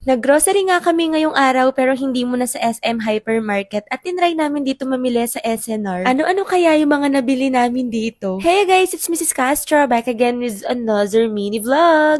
Nag-grocery nga kami ngayong araw pero hindi muna sa SM Hypermarket at tinry namin dito mamili sa SNR. Ano-ano kaya yung mga nabili namin dito? Hey guys, it's Mrs. Castro back again with another mini vlog!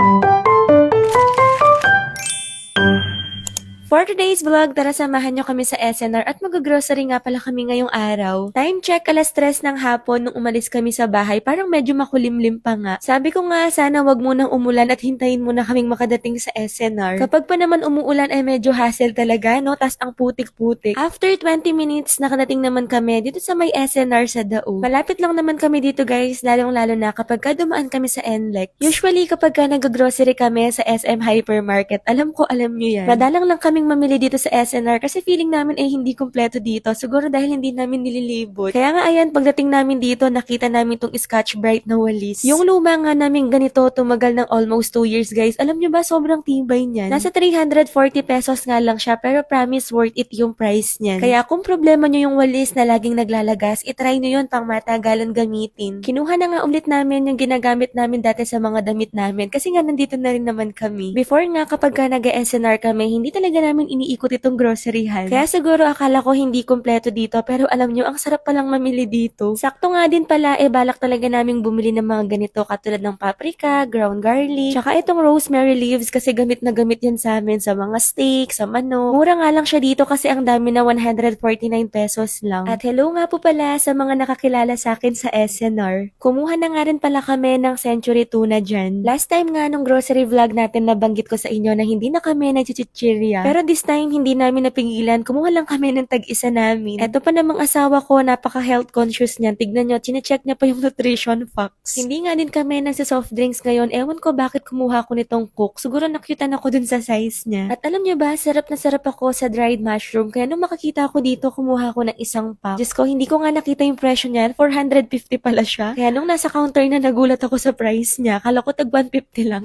For today's vlog, tara samahan nyo kami sa SNR at mag-grocery nga pala kami ngayong araw. Time check, 3:00 ng hapon nung umalis kami sa bahay, parang medyo makulimlim pa nga. Sabi ko nga, sana wag munang umulan at hintayin muna kaming makadating sa SNR. Kapag pa naman umuulan ay medyo hassle talaga, no? Tas ang putik-putik. After 20 minutes, nakadating naman kami dito sa may SNR sa Dao. Malapit lang naman kami dito guys, lalong-lalo na kapag ka dumaan kami sa NLEX. Usually kapag ka nag-grocery kami sa SM Hypermarket, alam nyo yan. Madalang lang kaming mamili dito sa SNR kasi feeling namin ay hindi kompleto dito. Siguro dahil hindi namin nililibot. Kaya nga ayan, pagdating namin dito, nakita namin tong Scotch Brite na walis. Yung luma nga namin ganito, tumagal ng almost 2 years guys. Alam nyo ba, sobrang tibay niyan. Nasa 340 pesos nga lang siya, pero promise worth it yung price niyan. Kaya kung problema nyo yung walis na laging naglalagas, itry nyo yun pang matagalan gamitin. Kinuha na nga ulit namin yung ginagamit namin dati sa mga damit namin kasi nga nandito na rin naman kami. Before nga kapag ka nag-SNR kami, hindi talaga namin iniikot itong groceryhan. Kaya siguro akala ko hindi kompleto dito pero alam nyo, ang sarap palang mamili dito. Sakto nga din pala, balak talaga naming bumili ng mga ganito katulad ng paprika, ground garlic, tsaka itong rosemary leaves kasi gamit na gamit yan sa amin sa mga steak, sa manok. Mura nga lang siya dito kasi ang dami na 149 pesos lang. At hello nga po pala sa mga nakakilala sa akin sa SNR. Kumuha na nga rin pala kami ng Century Tuna dyan. Last time nga nung grocery vlog natin nabanggit ko sa inyo na hindi na kami nagchichirya. Pero this time hindi namin napigilan, kumuha lang kami ng tag-isa namin. Eto pa namang asawa ko, napaka-health conscious niyan. Tignan nyo, chinecheck niya pa yung nutrition facts. Hindi nga din kami nagsa-soft drinks ngayon. Ewan ko bakit kumuha ko nitong Coke. Siguro nakyutan ako dun sa size niya. At alam nyo ba, sarap na sarap ako sa dried mushroom. Kaya nung makakita ko dito, kumuha ko ng isang pack. Diyos ko, hindi ko nga nakita yung presyo niyan. 450 pala siya. Kaya nung nasa counter na nagulat ako sa price niya. Kala ko tag 150 lang.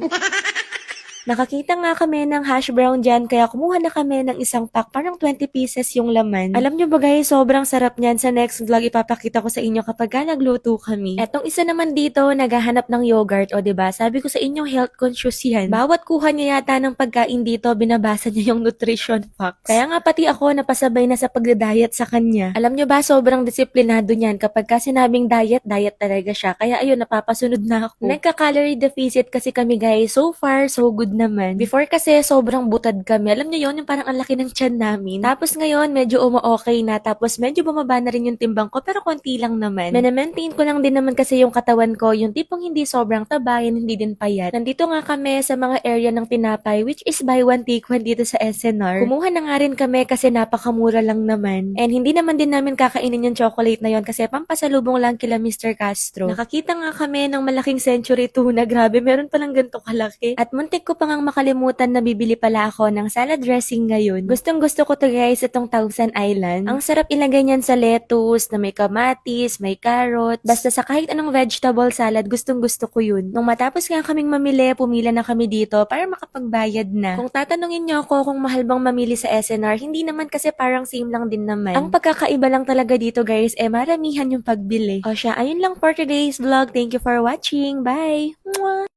Nakakita nga kami ng hash brown dyan, kaya kumuha na kami ng isang pack, parang 20 pieces yung laman. Alam nyo ba guys, sobrang sarap niyan. Sa next vlog, ipapakita ko sa inyo kapag nagluto kami. Etong isa naman dito, naghahanap ng yogurt, o diba? Sabi ko sa inyo, health conscious yan. Bawat kuha niya yata ng pagkain dito, binabasa niya yung nutrition facts. Kaya nga pati ako, napasabay na sa pagda-diet sa kanya. Alam nyo ba, sobrang disiplinado niyan. Kapag ka sinabing diet, diet talaga siya. Kaya ayun, napapasunod na ako. Nagka-calorie deficit kasi kami guys. So far, so good naman. Before kasi sobrang butad kami. Alam niyo yon, yung parang ang laki ng tiyan namin. Tapos ngayon medyo okay na. Tapos medyo bumaba na rin yung timbang ko pero konti lang naman. Maintain ko lang din naman kasi yung katawan ko. Yung tipong hindi sobrang taba, hindi din payat. Nandito nga kami sa mga area ng tinapay which is buy one take one dito sa SNR. Kumuha na nga rin kami kasi napakamura lang naman. And hindi naman din namin kakainin yung chocolate na yon kasi pampasalubong lang kila Mr. Castro. Nakakita nga kami ng malaking Century Tuna. Grabe, meron palang ganito kalaki. At muntik ko pa ngang makalimutan na bibili pala ako ng salad dressing ngayon. Gustong gusto ko to guys, itong Thousand Island. Ang sarap ilagay niyan sa lettuce na may kamatis, may carrot. Basta sa kahit anong vegetable salad, gustong gusto ko yun. Nung matapos nga kaming mamili, pumila na kami dito para makapagbayad na. Kung tatanungin niyo ako kung mahal bang mamili sa SNR, hindi naman kasi parang same lang din naman. Ang pagkakaiba lang talaga dito guys, maramihan yung pagbili. O siya, ayun lang for today's vlog. Thank you for watching. Bye! Mwah!